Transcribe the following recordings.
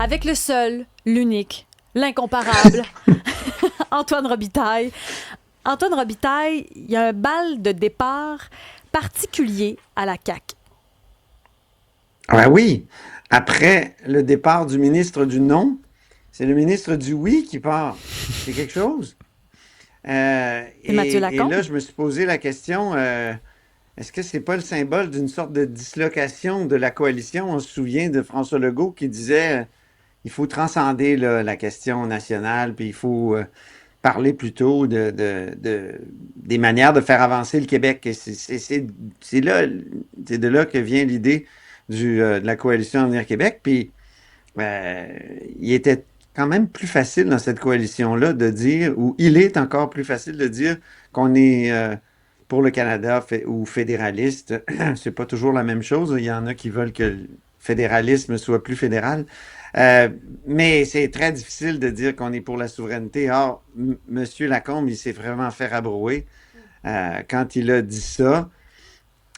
avec le seul, l'unique, l'incomparable, Antoine Robitaille. Antoine Robitaille, il y a un bal de départ particulier à la CAQ. Ah oui, après le départ du ministre du non, c'est le ministre du oui qui part. C'est quelque chose. C'est Mathieu Et là, Lacombe. je me suis posé la question, est-ce que c'est pas le symbole d'une sorte de dislocation de la coalition? On se souvient de François Legault qui disait, il faut transcender là, la question nationale, puis il faut parler plutôt des manières de faire avancer le Québec. Et c'est là, c'est de là que vient l'idée de la coalition Avenir Québec. Puis euh, il était quand même plus facile dans cette coalition-là de dire, ou il est encore plus facile de dire qu'on est pour le Canada ou fédéraliste. C'est pas toujours la même chose. Il y en a qui veulent que le fédéralisme soit plus fédéral. Euh, mais c'est très difficile de dire qu'on est pour la souveraineté. Or, M. Lacombe, il s'est vraiment fait rabrouer quand il a dit ça.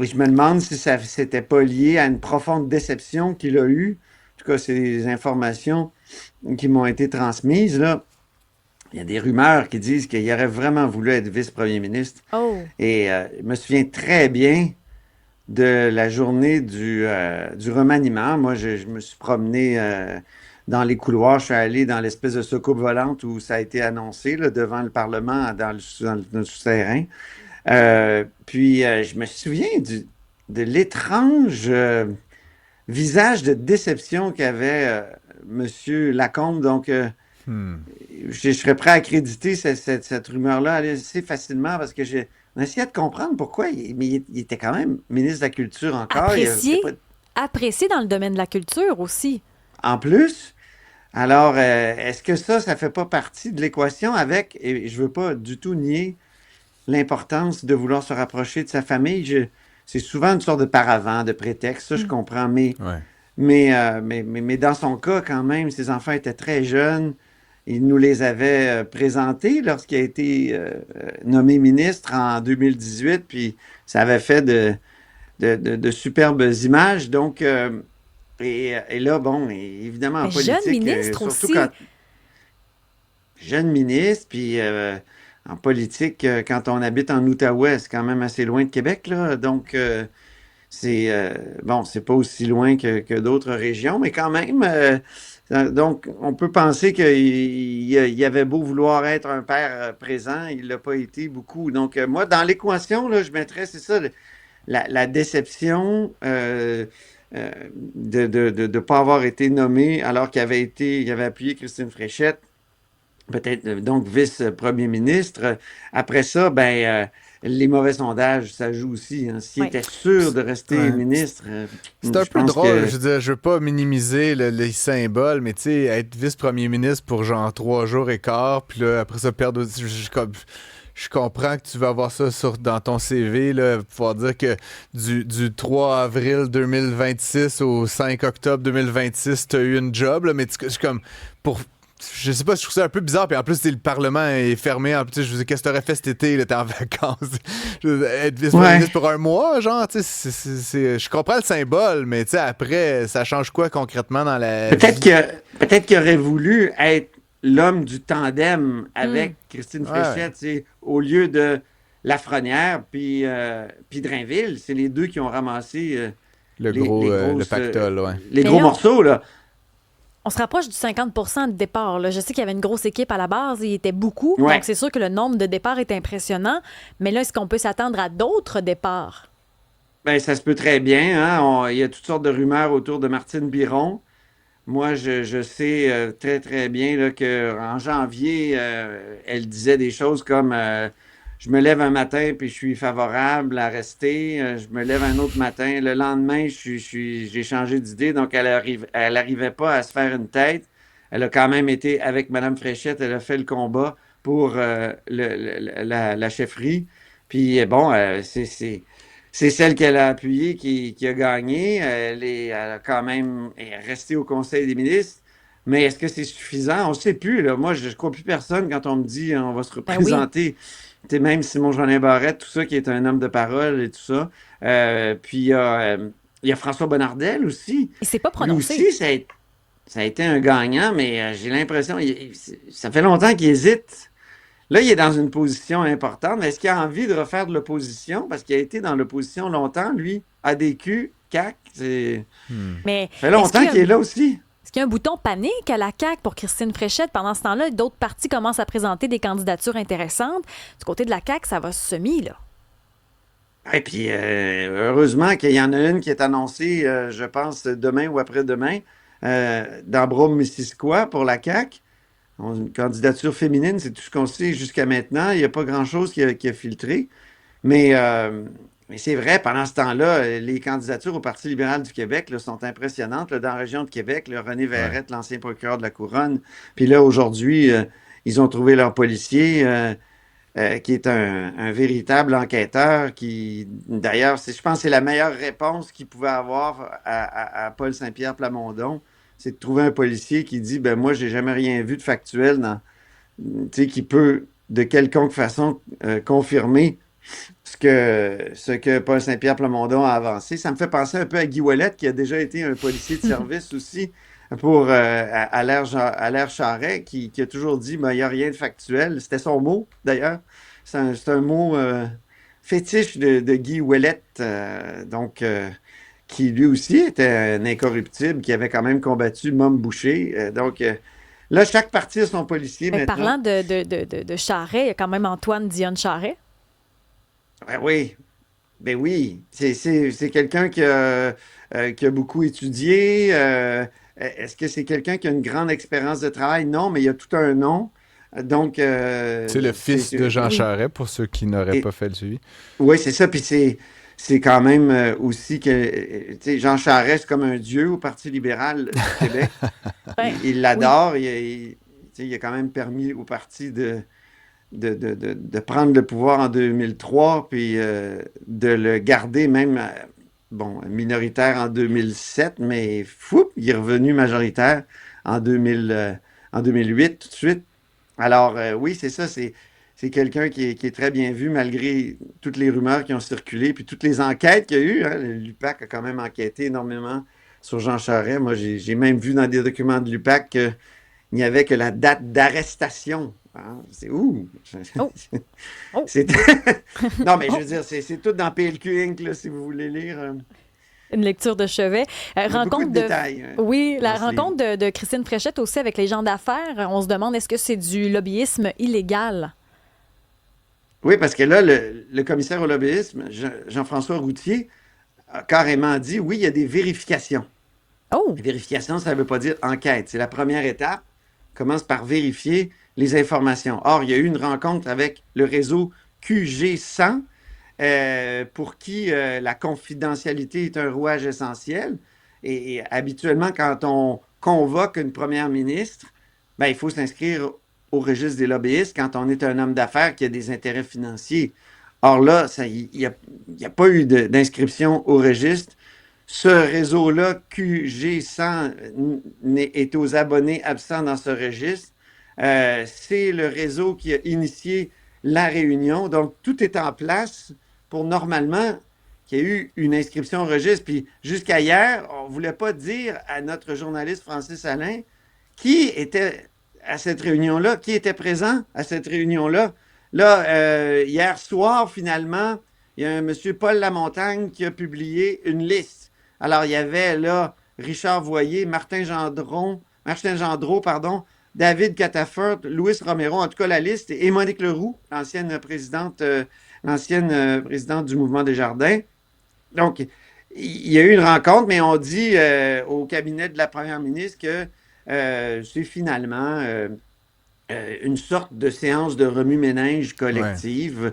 Et je me demande si ça s'était pas lié à une profonde déception qu'il a eue. En tout cas, c'est des informations qui m'ont été transmises, là. Il y a des rumeurs qui disent qu'il aurait vraiment voulu être vice-premier ministre. Oh, Et je me souviens très bien de la journée du remaniement. Moi, je me suis promené dans les couloirs. Je suis allé dans l'espèce de soucoupe volante où ça a été annoncé là, devant le Parlement dans le souterrain. Puis, je me souviens de l'étrange visage de déception qu'avait M. Lacombe. Donc, Hmm. je serais prêt à accréditer cette rumeur-là assez facilement parce que on essayait de comprendre pourquoi. Mais il était quand même ministre de la Culture encore. C'était apprécié, pas, apprécié dans le domaine de la culture aussi. en plus. Alors, est-ce que ça fait pas partie de l'équation avec, et je veux pas du tout nier l'importance de vouloir se rapprocher de sa famille. C'est souvent une sorte de paravent, de prétexte, ça je Mm. comprends, Ouais. mais dans son cas, quand même, ses enfants étaient très jeunes. Il nous les avait présentés lorsqu'il a été nommé ministre en 2018, puis ça avait fait de superbes images. Donc, et là, bon, évidemment, en Mais jeune politique, ministre surtout aussi. quand jeune ministre, puis en politique, quand on habite en Outaouais, c'est quand même assez loin de Québec, là. Donc, c'est bon, c'est pas aussi loin que d'autres régions, mais quand même. Donc, on peut penser qu'il avait beau vouloir être un père présent, il l'a pas été beaucoup. Donc, moi, dans l'équation, là, je mettrais, c'est ça, la déception de ne pas avoir été nommé alors il avait appuyé Christine Fréchette peut-être donc vice-premier ministre. Après ça, ben, les mauvais sondages, ça joue aussi. Hein. S'il Ouais. était sûr de rester Ouais. ministre, C'est un je peu pense drôle, que je veux dire, je veux pas minimiser les symboles, mais tu sais, être vice-premier ministre pour genre 3 jours et quart, puis là, après ça, perdre aussi. Je comprends que tu vas avoir ça dans ton CV, là, pouvoir dire que du 3 avril 2026 au 5 octobre 2026, tu as eu une job, là, mais je comme, pour, je sais pas, je trouve ça un peu bizarre, puis en plus, le Parlement est fermé, en plus, je veux dire, qu'est-ce que t'aurais fait cet été, là, t'es en vacances, être vice-premier ouais. ministre pour un mois, genre, tu sais, je comprends le symbole, mais tu sais, après, ça change quoi concrètement dans la Peut-être vie? que peut-être qu'il aurait voulu être l'homme du tandem Mm. avec Christine Ouais, ouais. Fréchette, tu sais, au lieu de Lafrenière puis Drainville. C'est les deux qui ont ramassé les Le grosses pactole, ouais. les Mais gros là, morceaux, là. on se rapproche du 50 de départ. Là. Je sais qu'il y avait une grosse équipe à la base, il était beaucoup, donc Ouais. c'est sûr que le nombre de départs est impressionnant. Mais là, est-ce qu'on peut s'attendre à d'autres départs? Ben, ça se peut très bien, hein. Il y a toutes sortes de rumeurs autour de Martine Biron. Moi, je sais très, très bien là, qu'en janvier, elle disait des choses comme je me lève un matin puis je suis favorable à rester. Je me lève un autre matin. Le lendemain, j'ai changé d'idée. Donc, elle arrivait pas à se faire une tête. Elle a quand même été avec Mme Fréchette. Elle a fait le combat pour la chefferie. Puis, bon, c'est celle qu'elle a appuyée qui a gagné. Elle a quand même est restée au Conseil des ministres. Mais est-ce que c'est suffisant? On ne sait plus. Là. Moi, je ne crois plus personne quand on me dit on va se Ben oui. représenter. Tu sais, même Simon-Jolin Barrette, tout ça, qui est un homme de parole et tout ça. Puis il y a François Bonnardel aussi. Il s'est pas Lui prononcé. aussi, ça a été un gagnant, mais j'ai l'impression, ça fait longtemps qu'il hésite. Là, il est dans une position importante, mais est-ce qu'il a envie de refaire de l'opposition? Parce qu'il a été dans l'opposition longtemps, lui, ADQ, CAQ, Hmm. Mais ça fait est-ce qu'il longtemps y a qu'il est là aussi. est-ce qu'il y a un bouton panique à la CAQ pour Christine Fréchette? Pendant ce temps-là, d'autres partis commencent à présenter des candidatures intéressantes. Du côté de la CAQ, ça va se semer, là. Et puis, heureusement qu'il y en a une qui est annoncée, je pense, demain ou après-demain, dans Brome-Missisquoi pour la CAQ. Une candidature féminine, c'est tout ce qu'on sait jusqu'à maintenant. Il n'y a pas grand-chose qui a filtré. Mais, euh, mais c'est vrai, pendant ce temps-là, les candidatures au Parti libéral du Québec là, sont impressionnantes. Là, dans la région de Québec, là, René Ouais. Verrette, l'ancien procureur de la Couronne. Puis là, aujourd'hui, ils ont trouvé leur policier, qui est un véritable enquêteur, qui, d'ailleurs, je pense que c'est la meilleure réponse qu'il pouvait avoir à Paul Saint-Pierre Plamondon, c'est de trouver un policier qui dit, ben moi, j'ai jamais rien vu de factuel tu sais, qui peut de quelconque façon confirmer ce que Paul Saint-Pierre Plamondon a avancé. Ça me fait penser un peu à Guy Ouellet, qui a déjà été un policier de service aussi pour à l'ère Charret, qui a toujours dit ben, il n'y a rien de factuel. C'était son mot, d'ailleurs. C'est un mot fétiche de Guy Ouellet, qui lui aussi était un incorruptible, qui avait quand même combattu Mom Boucher. Là, chaque parti a son policier Mais maintenant. parlant de Charret, il y a quand même Antoine Dionne Charret. Ben oui, ben oui, c'est quelqu'un qui a beaucoup étudié. Est-ce que c'est quelqu'un qui a une grande expérience de travail? Non, mais il y a tout un nom. Donc, C'est le fils de Jean Oui. Charest, pour ceux qui n'auraient et- pas fait le suivi. oui, c'est ça. Puis c'est quand même aussi que, tu sais, Jean Charest, c'est comme un dieu au Parti libéral du Québec. Ouais. Il Oui. l'adore. Tu sais, il a quand même permis au parti de prendre le pouvoir en 2003, puis de le garder même, bon, minoritaire en 2007, mais fou, il est revenu majoritaire en 2008, tout de suite. Alors, oui, c'est ça, c'est quelqu'un qui est très bien vu malgré toutes les rumeurs qui ont circulé, puis toutes les enquêtes qu'il y a eu. Hein. Le l'UPAC a quand même enquêté énormément sur Jean Charest. Moi, j'ai même vu dans des documents de l'UPAC qu'il n'y avait que la date d'arrestation. Hein. C'est où? Oh, oh. C'est... non, mais je veux dire, c'est tout dans PLQ Inc., là, si vous voulez lire. Une lecture de chevet. Il y a beaucoup Rencontre de de... détails Oui, la dans ce livre. rencontre de Christine Fréchette aussi avec les gens d'affaires. On se demande, est-ce que c'est du lobbyisme illégal? Oui, parce que là, le commissaire au lobbyisme, Jean-François Routier, a carrément dit, oui, il y a des vérifications. Oh! Vérification, ça ne veut pas dire enquête. C'est la première étape. Commence par vérifier les informations. Or, il y a eu une rencontre avec le réseau QG100, pour qui la confidentialité est un rouage essentiel. Et habituellement, quand on convoque une première ministre, ben, il faut s'inscrire au registre des lobbyistes quand on est un homme d'affaires qui a des intérêts financiers. Or là, il n'y a pas eu d'inscription au registre. Ce réseau-là, QG100, est aux abonnés absents dans ce registre. C'est le réseau qui a initié la réunion. Donc, tout est en place pour normalement qu'il y ait eu une inscription au registre. Puis, jusqu'à hier, on ne voulait pas dire à notre journaliste Francis Alain qui était à cette réunion-là, qui était présent à cette réunion-là. Là, hier soir, finalement, il y a un monsieur Paul Lamontagne qui a publié une liste. Alors, il y avait là Richard Voyer, Martin Gendreau, pardon, David Catafort, Louis Romero, en tout cas la liste, et Monique Leroux, l'ancienne présidente du Mouvement des Jardins. Donc, il y a eu une rencontre, mais on dit au cabinet de la première ministre que c'est finalement une sorte de séance de remue-ménage Ouais. collective.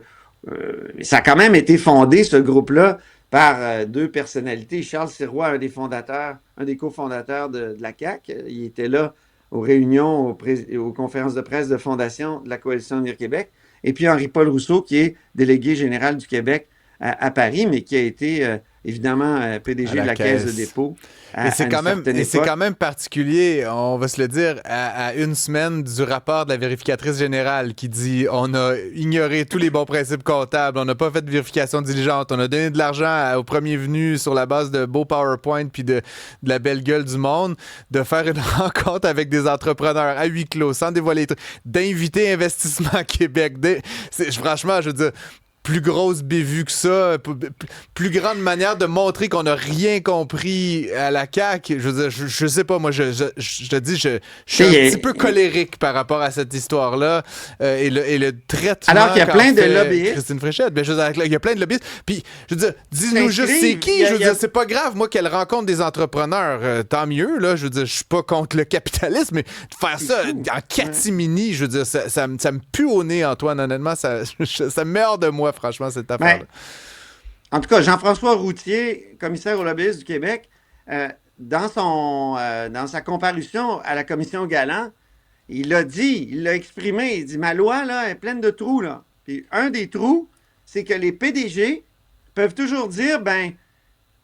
Ça a quand même été fondé, ce groupe-là, par deux personnalités. Charles Sirois, un des cofondateurs de la CAQ, il était là aux réunions, aux conférences de presse de fondation de la Coalition Avenir Québec. Et puis Henri-Paul Rousseau, qui est délégué général du Québec à Paris, mais qui a été évidemment PDG À la de la Caisse de Caisse. dépôt. Et c'est quand même particulier, on va se le dire, à une semaine du rapport de la vérificatrice générale qui dit on a ignoré tous les bons principes comptables, on n'a pas fait de vérification diligente, on a donné de l'argent au premier venu sur la base de beaux PowerPoint puis de la belle gueule du monde, de faire une rencontre avec des entrepreneurs à huis clos, sans dévoiler les trucs, d'inviter Investissement Québec. Franchement, je veux dire, plus grosse bévue que ça, plus grande manière de montrer qu'on n'a rien compris à la CAQ. Je veux dire, je sais pas, moi, je te dis, je suis un petit peu colérique par rapport à cette histoire-là et le traitement. Alors qu'il y a plein de lobbyistes. Christine Fréchette, je veux dire, il y a plein de lobbyistes. Puis, je veux dire, dis-nous juste c'est qui. Je veux dire, c'est pas grave, moi, qu'elle rencontre des entrepreneurs, tant mieux, là. Je veux dire, je suis pas contre le capitalisme, mais de faire ça en catimini, je veux dire, ça me pue au nez, Antoine, honnêtement, ça me met hors de moi, franchement, cette affaire-là. En tout cas, Jean-François Routier, commissaire au lobbyisme du Québec, dans sa comparution à la commission Galland, il l'a exprimé, il dit « Ma loi, là, est pleine de trous, là. » Puis un des trous, c'est que les PDG peuvent toujours dire « Ben,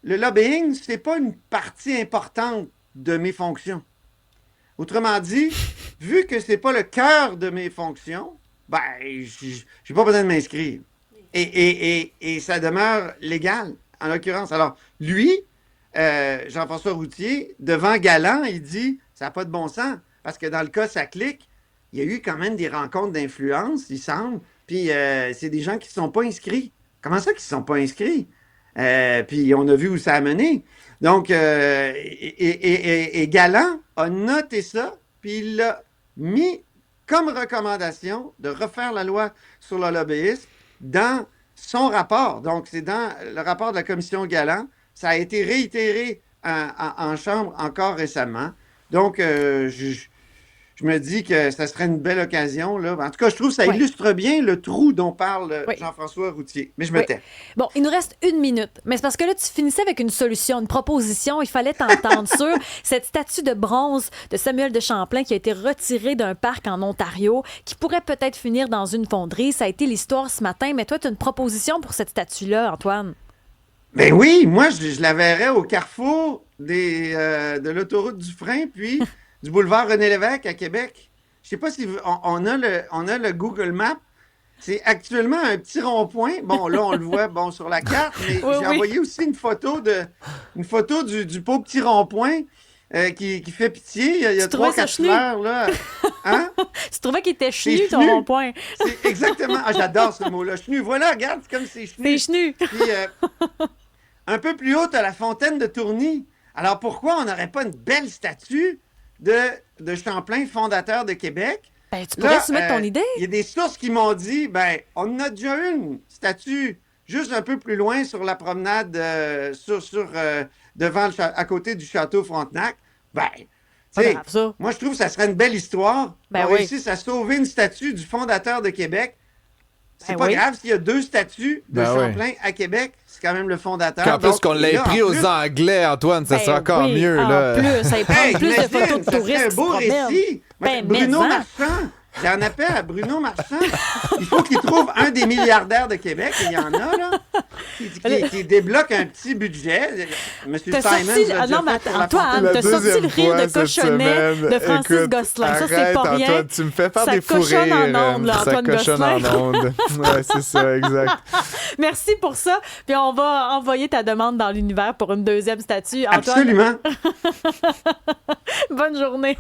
le lobbying, c'est pas une partie importante de mes fonctions. » Autrement dit, vu que c'est pas le cœur de mes fonctions, ben, j'ai pas besoin de m'inscrire. Et ça demeure légal, en l'occurrence. Alors, lui, Jean-François Routier, devant Galland, il dit « ça n'a pas de bon sens ». Parce que dans le cas Saclic, il y a eu quand même des rencontres d'influence, il semble. Puis c'est des gens qui ne sont pas inscrits. Comment ça qu'ils ne sont pas inscrits? Puis on a vu où ça a mené. Donc, et Galland a noté ça, puis il l'a mis comme recommandation de refaire la loi sur le lobbyisme dans son rapport. Donc, c'est dans le rapport de la commission Galland. Ça a été réitéré en Chambre encore récemment. Donc, je me dis que ça serait une belle occasion, là. En tout cas, je trouve que ça illustre bien le trou dont parle Jean-François Routier. Mais je me tais. Bon, il nous reste 1 minute. Mais c'est parce que là, tu finissais avec une solution, une proposition. Il fallait t'entendre sur cette statue de bronze de Samuel de Champlain qui a été retirée d'un parc en Ontario, qui pourrait peut-être finir dans une fonderie. Ça a été l'histoire ce matin. Mais toi, tu as une proposition pour cette statue-là, Antoine? Ben oui, moi, je la verrais au carrefour de l'autoroute du Frein, puis du boulevard René-Lévesque à Québec. Je sais pas si on a le Google Maps. C'est actuellement un petit rond-point. Bon, là, on le voit sur la carte, mais j'ai envoyé aussi une photo du beau petit rond-point qui fait pitié. Il y a 3-4 fleurs, là. Hein? Tu trouvais qu'il était chenu, ton rond-point? C'est exactement. Ah, j'adore ce mot-là. Chenu. Voilà, regarde, c'est comme c'est chenu. C'est chenu. Puis, un peu plus haut, tu as la fontaine de Tourny. Alors, pourquoi on n'aurait pas une belle statue de Champlain, fondateur de Québec? Ben, tu pourrais soumettre ton idée. Il y a des sources qui m'ont dit, ben, on en a déjà une statue juste un peu plus loin sur la promenade, devant à côté du château Frontenac. Ben, moi, je trouve que ça serait une belle histoire. On réussisse à sauver une statue du fondateur de Québec. C'est pas grave s'il y a 2 statues de Champlain à Québec. C'est quand même le fondateur. En plus qu'on l'ait pris aux Anglais, Antoine, ça serait encore mieux. Là. En plus, ça prend plus de photos de touristes. C'est un beau récit. Bruno Marchand. J'en appelle à Bruno Marchand. Il faut qu'il trouve un des milliardaires de Québec, et il y en a, là, qui débloque un petit budget. Monsieur Simon. Non, mais Antoine, t'as sorti le rire de cochonnet de Francis Gosselin. Ça, c'est pas rien. Antoine, tu me fais faire des fous rires. Ça cochonne en ondes, là, Antoine Gosselin. Ça cochonne en ondes. Ouais, c'est ça, exact. Merci pour ça. Puis on va envoyer ta demande dans l'univers pour une 2e statue. Antoine. Absolument. Bonne journée.